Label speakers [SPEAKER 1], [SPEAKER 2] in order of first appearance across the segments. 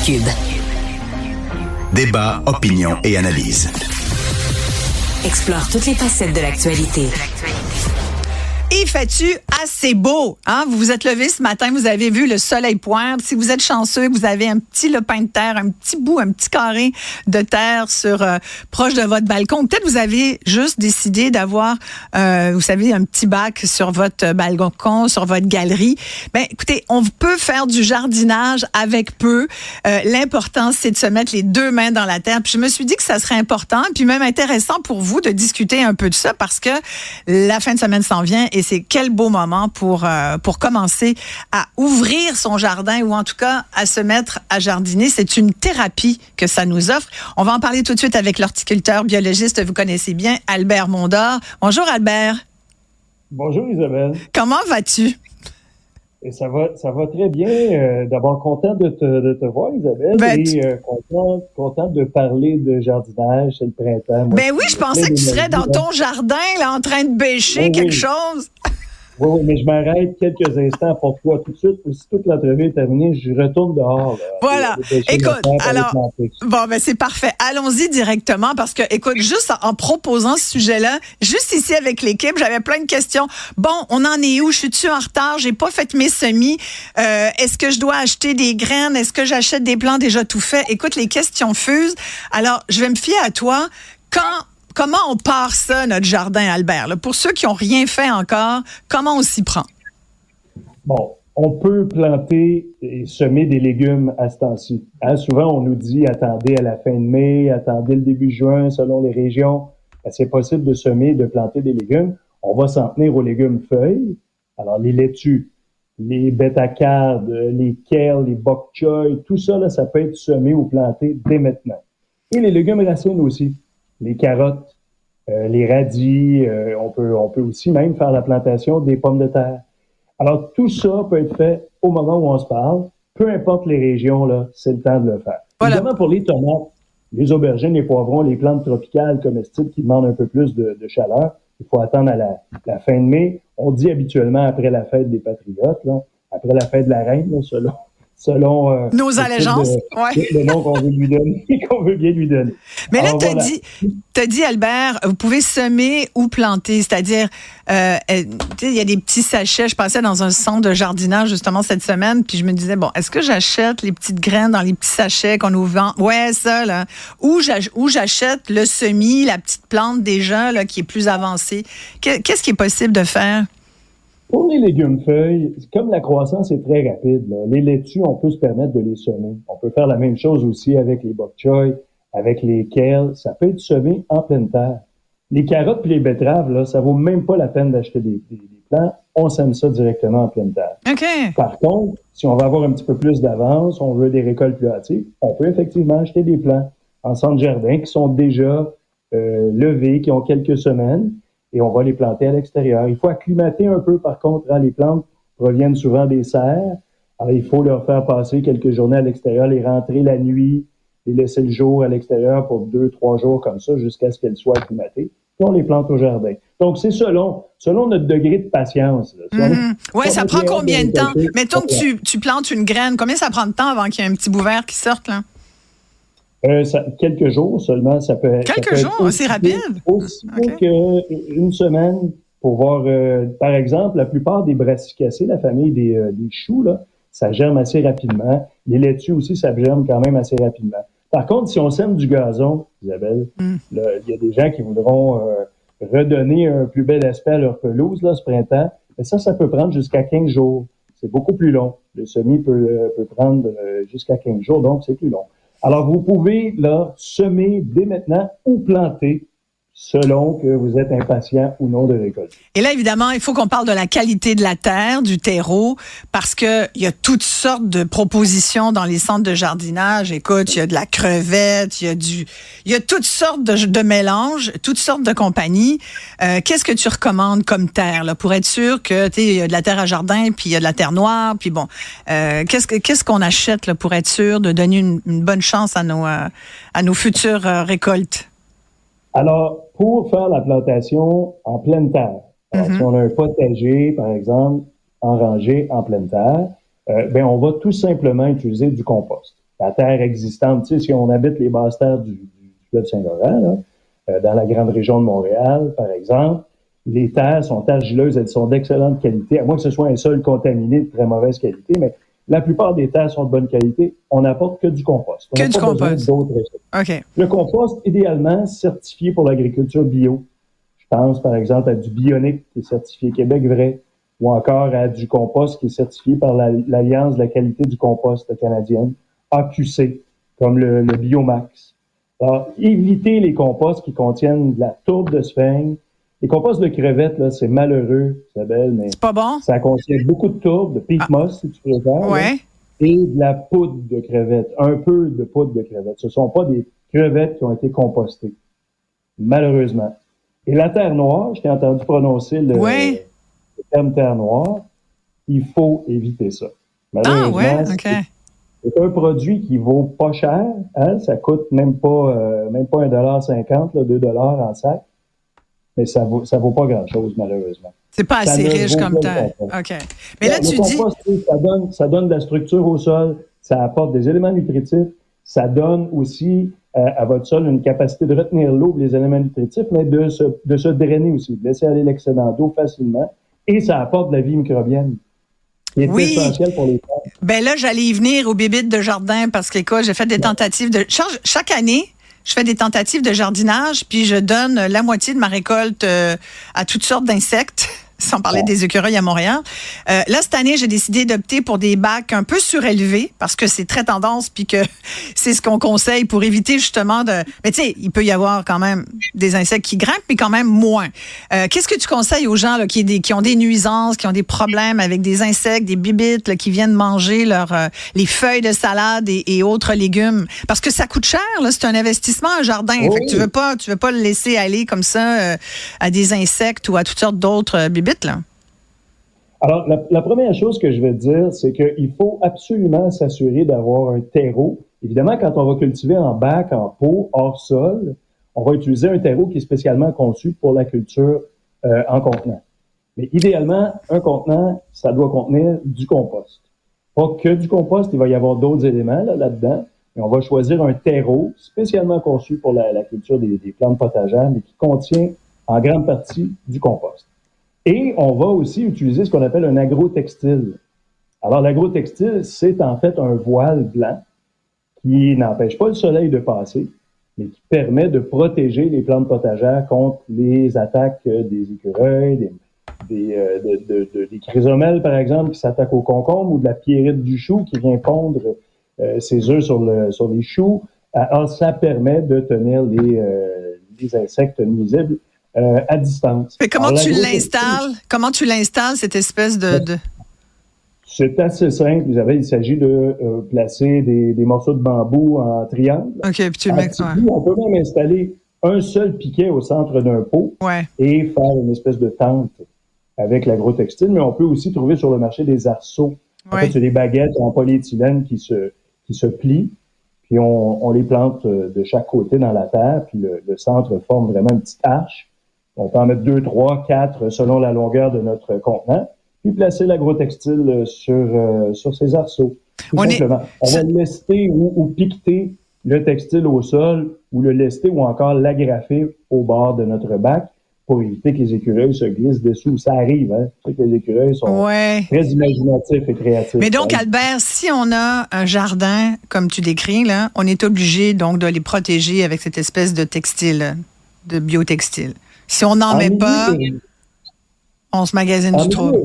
[SPEAKER 1] Cube.
[SPEAKER 2] Débat, opinion et analyse.
[SPEAKER 1] Explore toutes les facettes de l'actualité.
[SPEAKER 3] Et fait-tu assez beau? Hein? Vous vous êtes levé ce matin, vous avez vu le soleil poindre. Si vous êtes chanceux, vous avez un petit lopin de terre, un petit carré de terre proche de votre balcon. Peut-être vous avez juste décidé d'avoir, vous savez, un petit bac sur votre balcon, sur votre galerie. Ben, écoutez, on peut faire du jardinage avec peu. L'important, c'est de se mettre les deux mains dans la terre. Puis je me suis dit que ça serait important, puis même intéressant pour vous de discuter un peu de ça parce que la fin de semaine s'en vient et c'est quel beau moment pour commencer à ouvrir son jardin ou en tout cas à se mettre à jardiner. C'est une thérapie que ça nous offre. On va en parler tout de suite avec l'horticulteur biologiste, vous connaissez bien, Albert Mondor. Bonjour Albert.
[SPEAKER 4] Bonjour Isabelle.
[SPEAKER 3] Comment vas-tu?
[SPEAKER 4] Et ça va très bien. D'abord, content de te voir, Isabelle. Content de parler de jardinage, c'est le printemps. Moi,
[SPEAKER 3] oui, je pensais que tu serais dans ton jardin, là, en train de bêcher quelque chose.
[SPEAKER 4] Oui, mais je m'arrête quelques instants pour toi. Tout de suite, si toute l'entrevue est terminée, je retourne dehors. Là,
[SPEAKER 3] voilà. Écoute, alors, c'est parfait. Allons-y directement parce que, écoute, juste en proposant ce sujet-là, juste ici avec l'équipe, j'avais plein de questions. Bon, on en est où? Je suis-tu en retard? J'ai pas fait mes semis. Est-ce que je dois acheter des graines? Est-ce que j'achète des plants déjà tout faits? Écoute, les questions fusent. Alors, je vais me fier à toi. Comment on part ça, notre jardin, Albert? Là, pour ceux qui n'ont rien fait encore, comment on s'y prend?
[SPEAKER 4] Bon, on peut planter et semer des légumes à ce temps-ci. Hein, souvent, on nous dit, attendez à la fin de mai, attendez le début juin, selon les régions. Ben, c'est possible de semer, de planter des légumes. On va s'en tenir aux légumes feuilles. Alors, les laitues, les bêta-cardes, les kales, les bok choy, tout ça, là, ça peut être semé ou planté dès maintenant. Et les légumes racines aussi. Les carottes, les radis, on peut aussi même faire la plantation des pommes de terre. Alors, tout ça peut être fait au moment où on se parle. Peu importe les régions, là, c'est le temps de le faire. Voilà. Évidemment, pour les tomates, les aubergines, les poivrons, les plantes tropicales comestibles qui demandent un peu plus de chaleur, il faut attendre à la fin de mai. On dit habituellement après la fête des Patriotes, là, après la fête de la Reine, là, selon
[SPEAKER 3] nos allégeances,
[SPEAKER 4] le nom qu'on veut lui donner, qu'on veut bien lui donner.
[SPEAKER 3] Mais là, t'as dit, Albert, vous pouvez semer ou planter, c'est-à-dire, il y a des petits sachets. Je passais dans un centre de jardinage justement cette semaine, puis je me disais, bon, est-ce que j'achète les petites graines dans les petits sachets qu'on nous vend? Ouais, ça, là. Ou j'achète le semis, la petite plante déjà, là, qui est plus avancée. Qu'est-ce qui est possible de faire?
[SPEAKER 4] Pour les légumes feuilles, comme la croissance est très rapide, là, les laitues, on peut se permettre de les semer. On peut faire la même chose aussi avec les bok choy, avec les kales. Ça peut être semé en pleine terre. Les carottes et les betteraves, là, ça vaut même pas la peine d'acheter des plants. On sème ça directement en pleine terre.
[SPEAKER 3] Okay.
[SPEAKER 4] Par contre, si on va avoir un petit peu plus d'avance, on veut des récoltes plus hâtives, on peut effectivement acheter des plants en centre jardin qui sont déjà levés, qui ont quelques semaines. Et on va les planter à l'extérieur. Il faut acclimater un peu, par contre, hein, les plantes proviennent souvent des serres. Alors, il faut leur faire passer quelques journées à l'extérieur, les rentrer la nuit, les laisser le jour à l'extérieur pour 2-3 jours comme ça, jusqu'à ce qu'elles soient acclimatées. Puis on les plante au jardin. Donc, c'est selon notre degré de patience.
[SPEAKER 3] Oui, ça prend combien de temps? Mettons que tu plantes une graine. Combien ça prend de temps avant qu'il y ait un petit bout vert qui sorte, là?
[SPEAKER 4] Quelques jours seulement, ça peut être.
[SPEAKER 3] Quelques jours, c'est rapide.
[SPEAKER 4] Aussi qu'une semaine pour voir, par exemple, la plupart des brassicacées, la famille des choux, là, ça germe assez rapidement. Les laitues aussi, ça germe quand même assez rapidement. Par contre, si on sème du gazon, Isabelle, il y a des gens qui voudront redonner un plus bel aspect à leur pelouse là, ce printemps. Mais ça peut prendre jusqu'à 15 jours. C'est beaucoup plus long. Le semis peut prendre jusqu'à 15 jours, donc c'est plus long. Alors, vous pouvez, là, semer dès maintenant ou planter selon que vous êtes impatient ou non de récolter.
[SPEAKER 3] Et là, évidemment, il faut qu'on parle de la qualité de la terre, du terreau, parce que il y a toutes sortes de propositions dans les centres de jardinage. Écoute, il y a de la crevette, il y a toutes sortes de mélanges, toutes sortes de compagnies. Qu'est-ce que tu recommandes comme terre, là, pour être sûr que, tu sais, il y a de la terre à jardin, puis il y a de la terre noire, puis bon, qu'est-ce qu'on achète, là, pour être sûr de donner une bonne chance à nos futures récoltes?
[SPEAKER 4] Alors, pour faire la plantation en pleine terre, si on a un potager, par exemple, en rangée en pleine terre, on va tout simplement utiliser du compost. la terre existante. Tu sais, si on habite les basses terres du fleuve Saint-Laurent, là, dans la grande région de Montréal, par exemple, les terres sont argileuses, elles sont d'excellente qualité, à moins que ce soit un sol contaminé de très mauvaise qualité, mais la plupart des terres sont de bonne qualité. On n'apporte que du compost. On
[SPEAKER 3] que du compost.
[SPEAKER 4] D'autres recettes.
[SPEAKER 3] OK.
[SPEAKER 4] Le compost, idéalement, certifié pour l'agriculture bio. Je pense, par exemple, à du Bionic, qui est certifié Québec vrai, ou encore à du compost qui est certifié par l'Alliance de la qualité du compost canadienne, AQC, comme le Biomax. Alors, évitez les composts qui contiennent de la tourbe de sphaigne. Les composts de crevettes, là, c'est malheureux, Isabelle, mais
[SPEAKER 3] c'est pas bon?
[SPEAKER 4] Ça contient beaucoup de tourbe, de peat moss, si tu préfères,
[SPEAKER 3] ouais.
[SPEAKER 4] et de la poudre de crevettes, un peu de poudre de crevettes. Ce ne sont pas des crevettes qui ont été compostées, malheureusement. Et la terre noire, je t'ai entendu prononcer le terme terre noire, il faut éviter ça.
[SPEAKER 3] Ah ouais, OK.
[SPEAKER 4] C'est un produit qui vaut pas cher, hein? Ça coûte même pas 1,50 $, 2 $ en sac, mais ça vaut pas grand-chose, malheureusement.
[SPEAKER 3] C'est pas assez riche comme terre. OK. Mais là, tu dis...
[SPEAKER 4] Ça donne de la structure au sol, ça apporte des éléments nutritifs, ça donne aussi à votre sol une capacité de retenir l'eau, les éléments nutritifs, mais de se drainer aussi, de laisser aller l'excédent d'eau facilement, et ça apporte de la vie microbienne, qui est essentielle pour les plantes.
[SPEAKER 3] Ben là, j'allais y venir aux bébites de jardin parce que, quoi, j'ai fait des tentatives de... Chaque année, je fais des tentatives de jardinage, puis je donne la moitié de ma récolte à toutes sortes d'insectes, sans parler des écureuils à Montréal. Là, cette année, j'ai décidé d'opter pour des bacs un peu surélevés, parce que c'est très tendance, puis que c'est ce qu'on conseille pour éviter justement de... Mais tu sais, il peut y avoir quand même des insectes qui grimpent, mais quand même moins. Qu'est-ce que tu conseilles aux gens là, qui ont des nuisances, qui ont des problèmes avec des insectes, des bibites là, qui viennent manger les feuilles de salade et autres légumes? Parce que ça coûte cher, là, c'est un investissement, un jardin.
[SPEAKER 4] Oui.
[SPEAKER 3] Fait que tu veux pas le laisser aller comme ça à des insectes ou à toutes sortes d'autres bibites. Là.
[SPEAKER 4] Alors, la première chose que je vais dire, c'est qu'il faut absolument s'assurer d'avoir un terreau. Évidemment, quand on va cultiver en bac, en pot, hors sol, on va utiliser un terreau qui est spécialement conçu pour la culture en contenant. Mais idéalement, un contenant, ça doit contenir du compost. Pas que du compost, il va y avoir d'autres éléments là-dedans, mais on va choisir un terreau spécialement conçu pour la culture des plantes potagères, mais qui contient en grande partie du compost. Et on va aussi utiliser ce qu'on appelle un agrotextile. Alors, l'agrotextile, c'est en fait un voile blanc qui n'empêche pas le soleil de passer, mais qui permet de protéger les plantes potagères contre les attaques des écureuils, des chrysomèles, par exemple, qui s'attaquent aux concombres, ou de la pierrite du chou qui vient pondre ses œufs sur les choux. Alors, ça permet de tenir les insectes nuisibles à distance.
[SPEAKER 3] Mais comment tu l'installes? Comment tu l'installes, cette espèce de...
[SPEAKER 4] C'est assez simple. Il s'agit de placer des morceaux de bambou en triangle.
[SPEAKER 3] OK, puis tu le mets...
[SPEAKER 4] On peut même installer un seul piquet au centre d'un pot et faire une espèce de tente avec l'agrotextile, mais on peut aussi trouver sur le marché des arceaux. En fait, c'est des baguettes en polyéthylène qui se plient, puis on les plante de chaque côté dans la terre, puis le centre forme vraiment une petite arche. On peut en mettre 2, 3, 4 selon la longueur de notre contenant, puis placer l'agrotextile sur ces arceaux. On va lester ou piqueter le textile au sol, ou le lester ou encore l'agrafer au bord de notre bac pour éviter que les écureuils se glissent dessous. Ça arrive, hein? Tu sais que les écureuils sont très imaginatifs et créatifs.
[SPEAKER 3] Mais donc, Albert, si on a un jardin, comme tu décris, là, on est obligé donc de les protéger avec cette espèce de textile, de biotextile. Si on n'en met pas, on se magasine du trouble.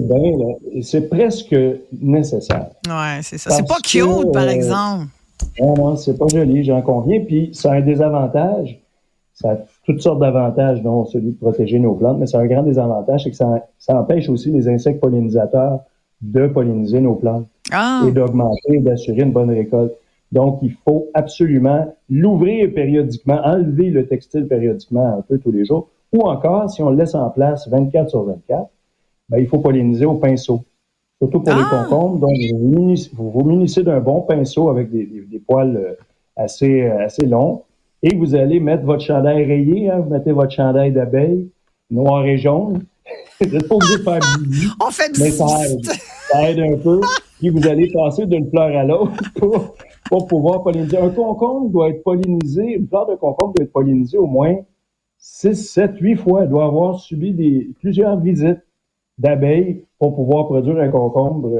[SPEAKER 4] C'est presque nécessaire.
[SPEAKER 3] Oui, c'est ça. C'est pas cute, par exemple.
[SPEAKER 4] Non, c'est pas joli, j'en conviens. Puis, ça a un désavantage. Ça a toutes sortes d'avantages, dont celui de protéger nos plantes, mais ça a un grand désavantage, c'est que ça empêche aussi les insectes pollinisateurs de polliniser nos plantes et d'augmenter et d'assurer une bonne récolte. Donc, il faut absolument l'ouvrir périodiquement, enlever le textile périodiquement un peu tous les jours, ou encore, si on le laisse en place 24 sur 24, il faut polliniser au pinceau. Surtout pour les concombres. Donc, vous vous munissez d'un bon pinceau avec des poils assez longs, et vous allez mettre votre chandail rayé, hein, vous mettez votre chandail d'abeille, noir et jaune. Vous n'êtes pas obligé de faire bibi,
[SPEAKER 3] on fait
[SPEAKER 4] mais ça aide un peu. puis vous allez passer d'une fleur à l'autre pour pouvoir polliniser. Un concombre doit être pollinisé, une fleur de concombre doit être pollinisée au moins 6, 7, 8 fois. Elle doit avoir subi plusieurs visites d'abeilles pour pouvoir produire un concombre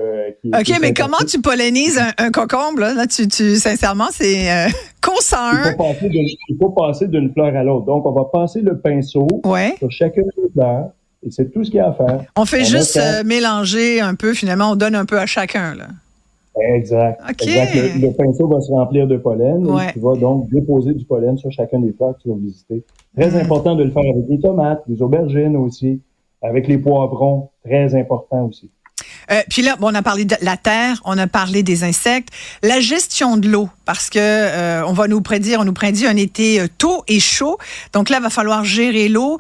[SPEAKER 4] qui
[SPEAKER 3] OK, mais
[SPEAKER 4] sympathique.
[SPEAKER 3] comment tu pollinises un concombre? Là, sincèrement, c'est consent.
[SPEAKER 4] Il faut passer d'une fleur à l'autre. Donc, on va passer le pinceau sur chacune des fleurs et c'est tout ce qu'il y a à faire.
[SPEAKER 3] On fait juste mélanger un peu, finalement, on donne un peu à chacun. Là.
[SPEAKER 4] Exact.
[SPEAKER 3] OK.
[SPEAKER 4] Exact. Le pinceau va se remplir de pollen et tu vas donc déposer du pollen sur chacune des fleurs que tu vas visiter. Très important de le faire avec les tomates, les aubergines aussi. Avec les poivrons, très important aussi.
[SPEAKER 3] Puis là, on a parlé de la terre, on a parlé des insectes, la gestion de l'eau, parce que on nous prédit un été tôt et chaud. Donc là, il va falloir gérer l'eau.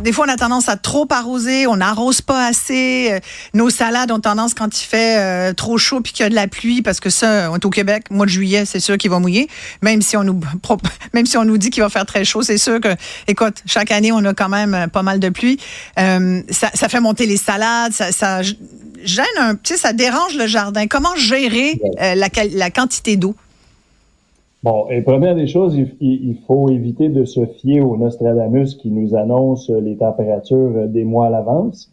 [SPEAKER 3] Des fois, on a tendance à trop arroser, on n'arrose pas assez. Nos salades ont tendance, quand il fait trop chaud puis qu'il y a de la pluie, parce que ça, on est au Québec, mois de juillet, c'est sûr qu'il va mouiller. Même si on nous dit qu'il va faire très chaud, c'est sûr que, écoute, chaque année, on a quand même pas mal de pluie. Ça fait monter les salades, ça gêne un petit, ça dérange le jardin. Comment gérer la quantité d'eau?
[SPEAKER 4] Bon, et première des choses, il faut éviter de se fier au Nostradamus qui nous annonce les températures des mois à l'avance.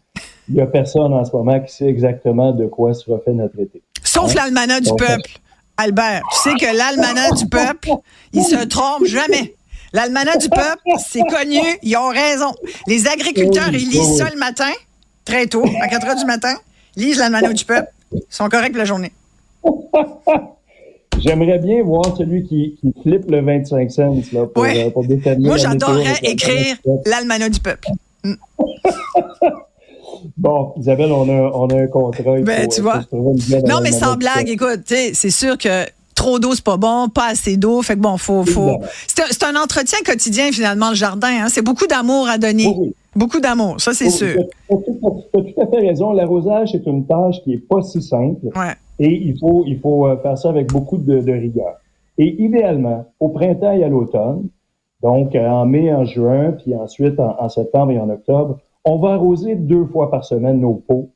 [SPEAKER 4] Il n'y a personne en ce moment qui sait exactement de quoi sera fait notre été.
[SPEAKER 3] Sauf l'almanach du peuple, Albert. Tu sais que l'almanach du peuple, il se trompe jamais. L'almanach du peuple, c'est connu, ils ont raison. Les agriculteurs, ils lisent ça le matin, très tôt, à 4 heures du matin, lisent l'almanach du peuple, ils sont corrects pour la journée.
[SPEAKER 4] J'aimerais bien voir celui qui flippe le 25 cents là, pour déterminer.
[SPEAKER 3] Moi, j'adorerais écrire l'almanach du peuple.
[SPEAKER 4] Bon, Isabelle, on a un contrat.
[SPEAKER 3] Tu vois. Non, mais sans blague, écoute, c'est sûr que trop d'eau, c'est pas bon, pas assez d'eau. Fait que bon, faut. C'est un entretien quotidien, finalement, le jardin. Hein? C'est beaucoup d'amour à donner. Oui. Beaucoup d'amour, ça, c'est sûr.
[SPEAKER 4] Tu as tout à fait raison. L'arrosage, c'est une tâche qui n'est pas si simple.
[SPEAKER 3] Ouais.
[SPEAKER 4] Et il faut faire ça avec beaucoup de rigueur. Et idéalement, au printemps et à l'automne, donc en mai, en juin, puis ensuite en septembre et en octobre, on va arroser 2 fois par semaine nos pots.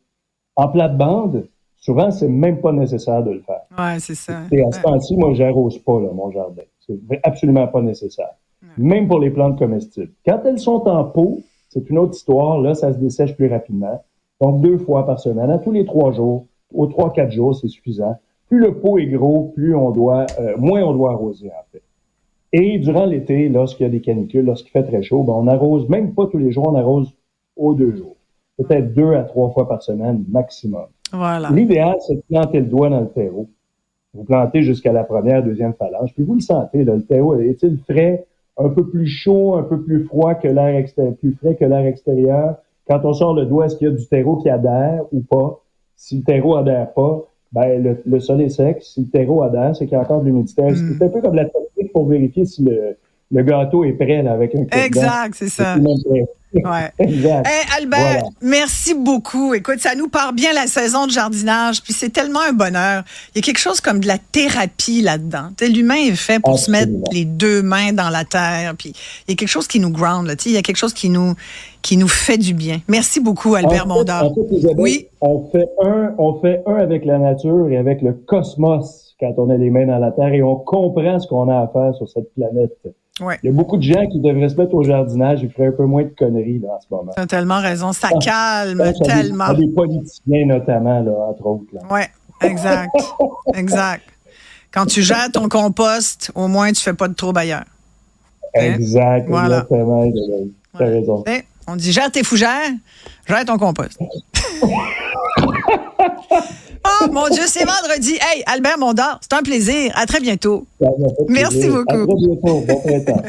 [SPEAKER 4] En plate-bande, souvent, c'est même pas nécessaire de le faire.
[SPEAKER 3] Oui, c'est ça.
[SPEAKER 4] Et à ce temps-ci, moi, j'arrose pas mon jardin. C'est absolument pas nécessaire. Même pour les plantes comestibles. Quand elles sont en pot, c'est une autre histoire. Là, ça se dessèche plus rapidement. Donc, 2 fois par semaine, à tous les 3 jours. Aux 3-4 jours, c'est suffisant. Plus le pot est gros, moins on doit arroser, en fait. Et durant l'été, lorsqu'il y a des canicules, lorsqu'il fait très chaud, on arrose même pas tous les jours, on arrose aux 2 jours. Peut-être 2 à 3 fois par semaine, maximum.
[SPEAKER 3] Voilà.
[SPEAKER 4] L'idéal, c'est de planter le doigt dans le terreau. Vous plantez jusqu'à la première, deuxième phalange, puis vous le sentez, là, le terreau, est-il frais, un peu plus chaud, un peu plus froid que l'air extérieur, plus frais que l'air extérieur? Quand on sort le doigt, est-ce qu'il y a du terreau qui adhère ou pas? Si le terreau adhère pas, le sol est sec. Si le terreau adhère, c'est qu'il y a encore de l'humidité. C'est un peu comme la technique pour vérifier si le gâteau est prêt là, avec un clé.
[SPEAKER 3] Exact, c'est ça. Ouais.
[SPEAKER 4] Exact.
[SPEAKER 3] Hey, Albert, merci beaucoup. Écoute, ça nous part bien la saison de jardinage, puis c'est tellement un bonheur. Il y a quelque chose comme de la thérapie là-dedans. L'humain est fait pour se mettre les 2 mains dans la terre, puis il y a quelque chose qui nous ground, là, il y a quelque chose qui nous fait du bien. Merci beaucoup, Albert Mondor.
[SPEAKER 4] En fait, Isabelle, oui? On fait un avec la nature et avec le cosmos quand on a les mains dans la terre et on comprend ce qu'on a à faire sur cette planète.
[SPEAKER 3] Ouais.
[SPEAKER 4] Il y a beaucoup de gens qui devraient se mettre au jardinage et feraient un peu moins de conneries là, en ce moment.
[SPEAKER 3] Tu as tellement raison. Ça calme tellement.
[SPEAKER 4] Des politiciens notamment, là, entre autres.
[SPEAKER 3] Oui, exact. Exact. Quand tu gères ton compost, au moins, tu fais pas de trouble ailleurs.
[SPEAKER 4] Exact.
[SPEAKER 3] Voilà.
[SPEAKER 4] Exactement. Tu as raison.
[SPEAKER 3] On dit, gère tes fougères, gère ton compost. Oh, mon Dieu, c'est vendredi. Hey, Albert Mondor, c'est un plaisir. À très bientôt. Merci beaucoup.
[SPEAKER 4] À très bientôt. Bon printemps.